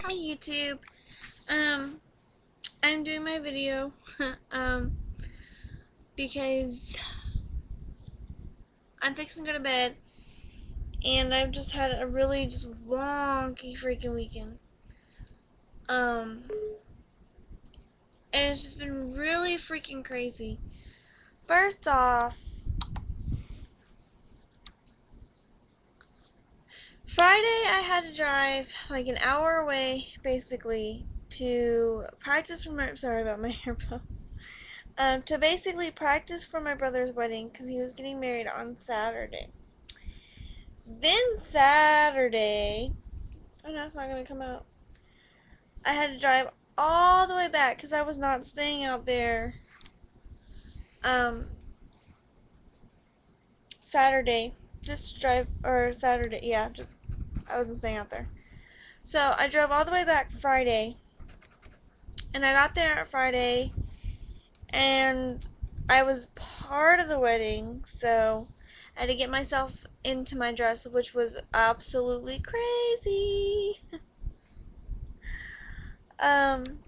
Hi YouTube. I'm doing my video because I'm fixing to go to bed and I've just had a really just wonky freaking weekend. Um and it's just been really freaking crazy. First off, Friday I had to drive like an hour away basically to practice for my sorry about my hair bow. To basically practice for my brother's wedding because he was getting married on Saturday. Then Saturday, oh no, it's not going to come out. I had to drive all the way back because I was not staying out there um, Saturday. Just drive, or Saturday, yeah, I wasn't staying out there. So I drove all the way back Friday, and I got there Friday, and I was part of the wedding, so I had to get myself into my dress, which was absolutely crazy. um,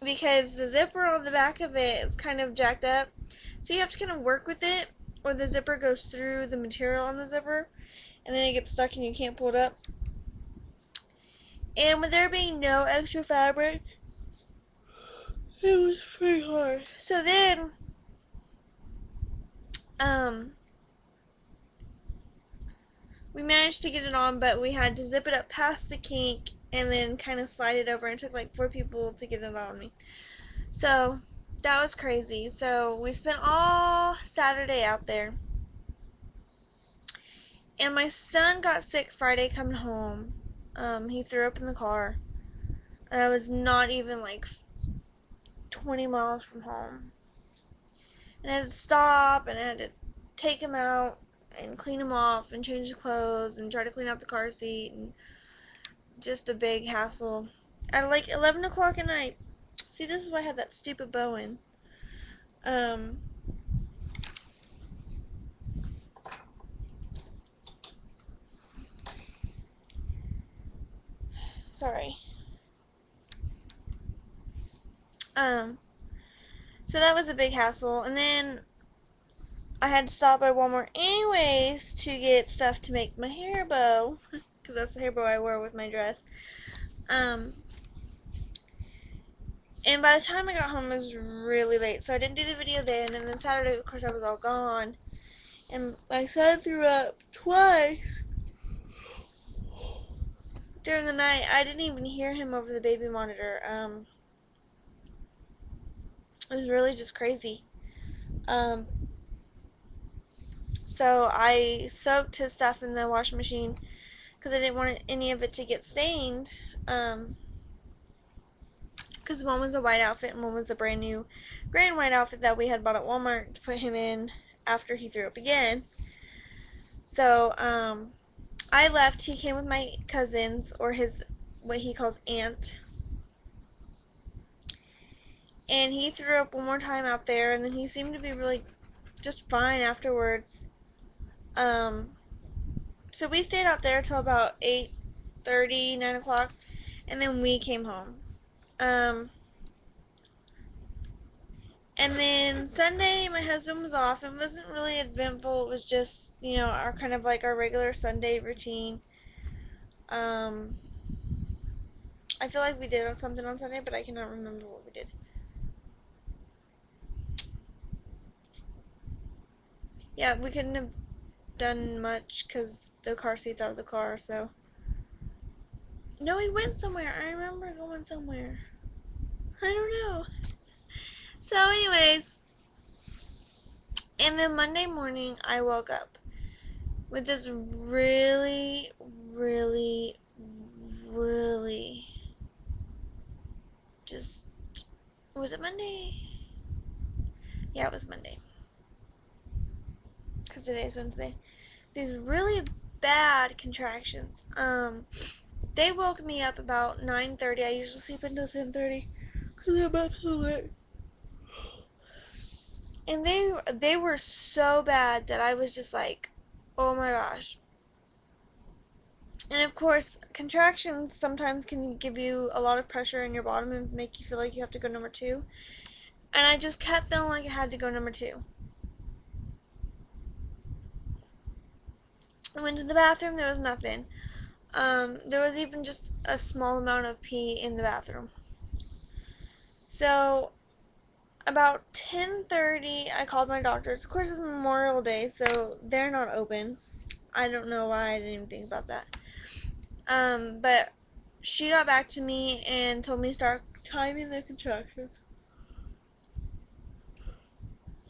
because the zipper on the back of it is kind of jacked up, so you have to kind of work with it, or the zipper goes through the material on the zipper, and then it gets stuck and you can't pull it up. And with there being no extra fabric, it was pretty hard. So then, um, we managed to get it on, but we had to zip it up past the kink and then kind of slide it over. It took like 4 people to get it on me. So that was crazy. So we spent all Saturday out there. And my son got sick Friday coming home. He threw up in the car. And I was not even like 20 miles from home. And I had to stop and I had to take him out and clean him off and change his clothes and try to clean out the car seat, and just a big hassle. At like 11 o'clock at night. See, this is why I had that stupid bow in. Um, sorry. Um, so that was a big hassle. And then I had to stop by Walmart anyways to get stuff to make my hair bow. Because that's the hair bow I wore with my dress. Um, and by the time I got home, it was really late. So I didn't do the video then. And then Saturday, of course, I was all gone. And my son threw up twice during the night. I didn't even hear him over the baby monitor. It was really just crazy. Um, so I soaked his stuff in the washing machine because I didn't want any of it to get stained. Because one was a white outfit and one was a brand new gray and white outfit that we had bought at Walmart to put him in after he threw up again. So I left. He came with my cousins, or his, what he calls aunt. And he threw up one more time out there, and then he seemed to be really just fine afterwards. So we stayed out there till about 8:30, 9 o'clock, and then we came home. And then Sunday, my husband was off. It wasn't really eventful. It was just, our kind of like our regular Sunday routine. Um, I feel like we did something on Sunday, but I cannot remember what we did. Yeah, we couldn't have done much because the car seat's out of the car, so. No, we went somewhere. I remember going somewhere. I don't know. So, anyways, and then Monday morning, I woke up with this really, really, really just, was it Monday? Yeah, it was Monday. Because today's Wednesday. These really bad contractions. They woke me up about 9:30. I usually sleep until 10:30 because I'm up so late. And they were so bad that I was just like, oh my gosh. And of course, contractions sometimes can give you a lot of pressure in your bottom and make you feel like you have to go number two. And I just kept feeling like I had to go number two. I went to the bathroom, there was nothing. There was even just a small amount of pee in the bathroom. So about 10:30, I called my doctors. Of course, it's Memorial Day, so they're not open. I don't know why I didn't even think about that. But she got back to me and told me to start timing the contractions.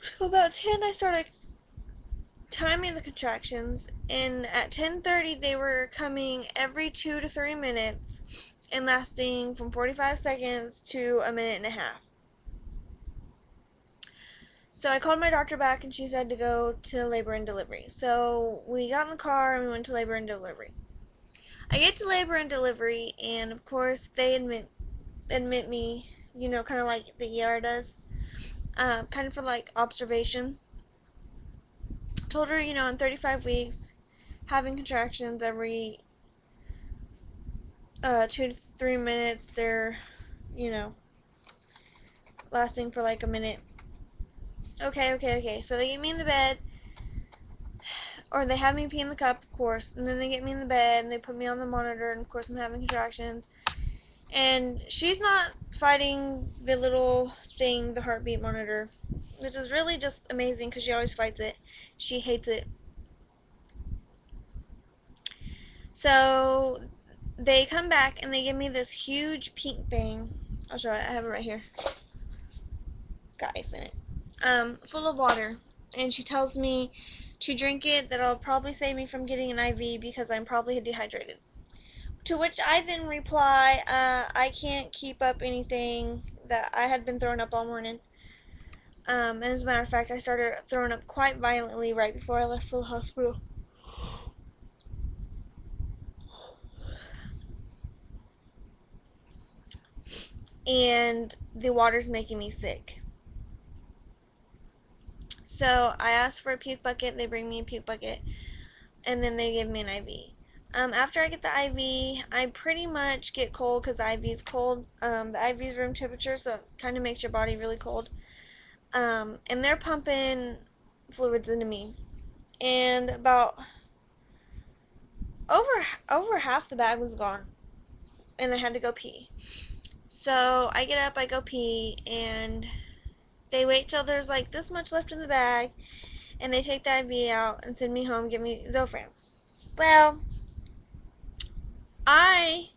So about 10, I started timing the contractions, and at 10:30, they were coming every 2 to 3 minutes and lasting from 45 seconds to a minute and a half. So I called my doctor back and she said to go to labor and delivery. So we got in the car and we went to labor and delivery. I get to labor and delivery, and of course they admit me, kind of like the ER does, kind of for like observation. Told her, in 35 weeks, having contractions every 2 to 3 minutes. They're, you know, lasting for like a minute. Okay, okay, okay. So they get me in the bed, or they have me pee in the cup, of course, and then they get me in the bed and they put me on the monitor, and of course I'm having contractions. And she's not fighting the little thing, the heartbeat monitor, which is really just amazing because she always fights it. She hates it. So they come back and they give me this huge pink thing. I'll show it. I have it right here. It's got ice in it. Full of water. And she tells me to drink it. That'll probably save me from getting an IV because I'm probably dehydrated. To which I then reply, I can't keep up anything that I had been throwing up all morning. And as a matter of fact, I started throwing up quite violently right before I left for the hospital. And the water's making me sick. So I asked for a puke bucket. They bring me a puke bucket. And then they give me an IV. After I get the IV, I pretty much get cold because the IV is cold. The IV is room temperature, so it kind of makes your body really cold. And they're pumping fluids into me. And about over half the bag was gone. And I had to go pee. So I get up, I go pee, and they wait till there's like this much left in the bag, and they take the IV out and send me home, give me Zofran. Well, I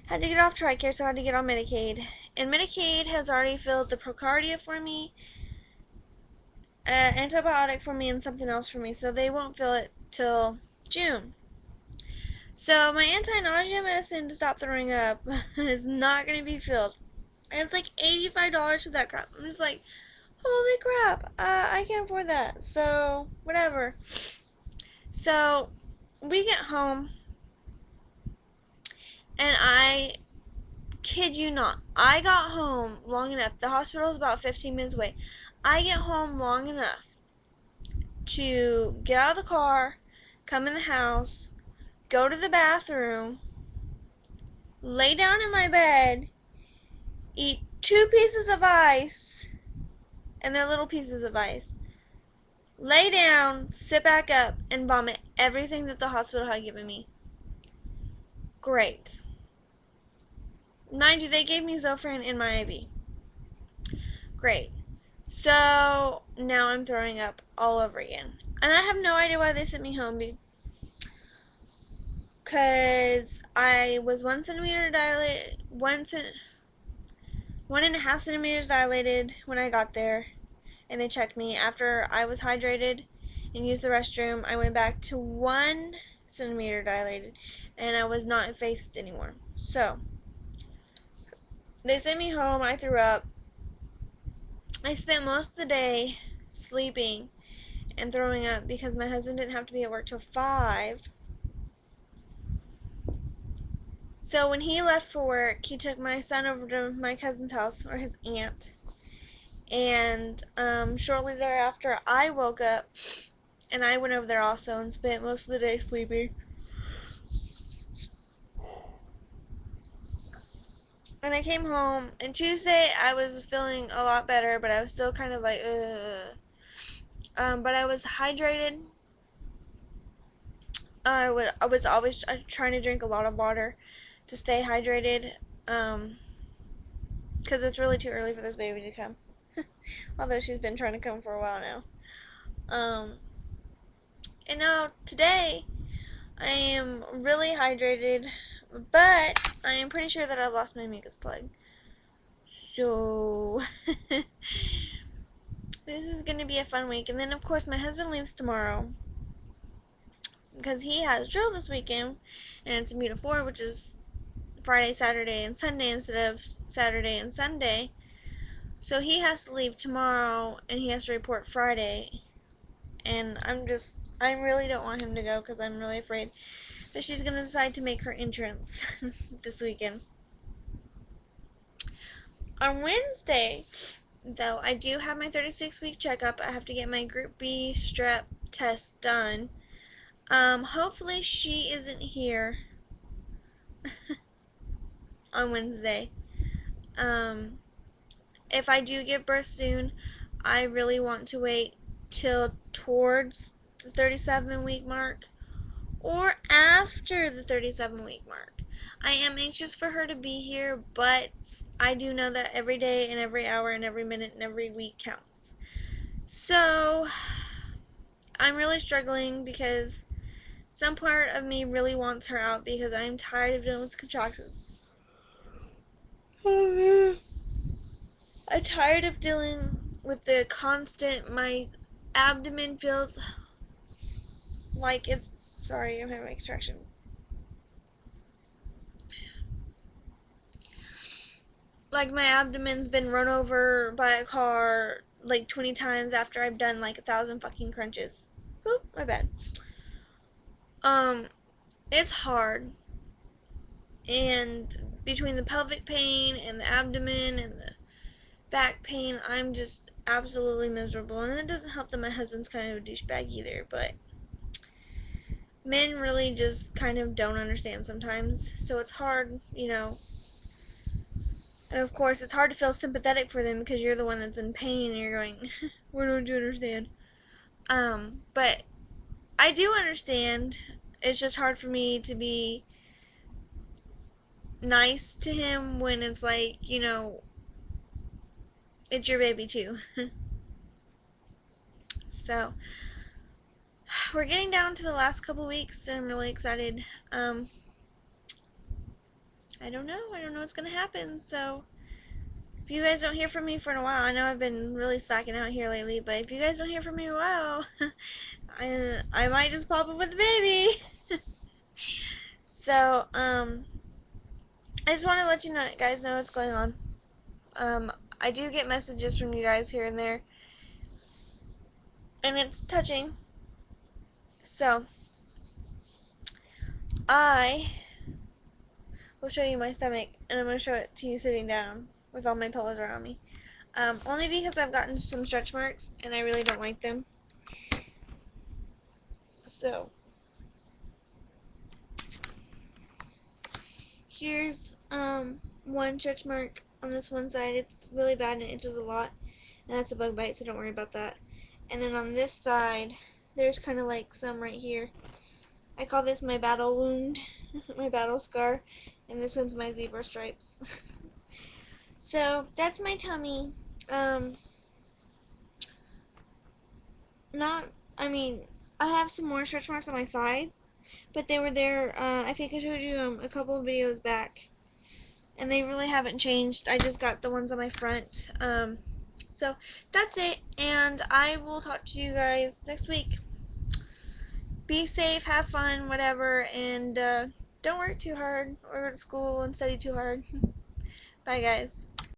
had to get off TRICARE, so I had to get on Medicaid. And Medicaid has already filled the Procardia for me, antibiotic for me, and something else for me, so they won't fill it till June. So my anti-nausea medicine to stop throwing up is not going to be filled. And it's like $85 for that crap. I'm just like, holy crap, I can't afford that. So, whatever. So, we get home, and I kid you not, I got home long enough. The hospital is about 15 minutes away. I get home long enough to get out of the car, come in the house, go to the bathroom, lay down in my bed, eat 2 pieces of ice, and they're little pieces of ice, lay down, sit back up, and vomit everything that the hospital had given me. Great. Mind you, they gave me Zofran in my IV. Great. So now I'm throwing up all over again. And I have no idea why they sent me home, because I was 1 centimeter dilated, 1.5 centimeters dilated when I got there, and they checked me. After I was hydrated and used the restroom, I went back to 1 centimeter dilated, and I was not effaced anymore. So they sent me home. I threw up. I spent most of the day sleeping and throwing up because my husband didn't have to be at work till 5. So when he left for work, he took my son over to my cousin's house, or his aunt. And shortly thereafter, I woke up, and I went over there also and spent most of the day sleeping. when I came home, and Tuesday I was feeling a lot better, but I was still kind of like, ugh. But I was hydrated. I was always trying to drink a lot of water to stay hydrated. Um, because it's really too early for this baby to come. Although she's been trying to come for a while now. Um, and now today I am really hydrated, but I am pretty sure that I've lost my mucus plug. So this is going to be a fun week. And then of course my husband leaves tomorrow because he has drill this weekend, and it's a meet of 4, which is Friday, Saturday, and Sunday instead of Saturday and Sunday. So he has to leave tomorrow, and he has to report Friday. And I really don't want him to go because I'm really afraid that she's going to decide to make her entrance this weekend. On Wednesday, though, I do have my 36-week checkup. I have to get my Group B strep test done. Hopefully she isn't here on Wednesday. Um, if I do give birth soon, I really want to wait till towards the 37-week mark or after the 37-week mark. I am anxious for her to be here, but I do know that every day and every hour and every minute and every week counts. So, I'm really struggling because some part of me really wants her out because I'm tired of dealing with contractions. I'm tired of dealing with the constant, my abdomen feels like it's, sorry, I'm having an extraction. Like my abdomen's been run over by a car like 20 times after I've done like 1,000 fucking crunches. Oop, my bad. Um, it's hard. And between the pelvic pain and the abdomen and the back pain, I'm just absolutely miserable. And it doesn't help that my husband's kind of a douchebag either, but men really just kind of don't understand sometimes. So it's hard, you know. And of course, it's hard to feel sympathetic for them because you're the one that's in pain and you're going, why don't you understand? But I do understand. It's just hard for me to be nice to him when it's like, you know, it's your baby too. So, we're getting down to the last couple weeks and I'm really excited. I don't know. I don't know what's going to happen. So, if you guys don't hear from me for a while, I know I've been really slacking out here lately, but if you guys don't hear from me in a while, I might just pop up with a baby. So, I just want to let you know, guys know what's going on. I do get messages from you guys here and there, and it's touching. So, I will show you my stomach, and I'm going to show it to you sitting down with all my pillows around me. Only because I've gotten some stretch marks, and I really don't like them. So, here's, one stretch mark on this one side. It's really bad and it itches a lot, and that's a bug bite, so don't worry about that. And then on this side, there's kind of like some right here. I call this my battle wound, my battle scar, and this one's my zebra stripes. So, that's my tummy. Um, not, I mean, I have some more stretch marks on my sides, but they were there, I think I showed you a couple of videos back, and they really haven't changed. I just got the ones on my front. So, that's it, and I will talk to you guys next week. Be safe, have fun, whatever, and don't work too hard or go to school and study too hard. Bye, guys.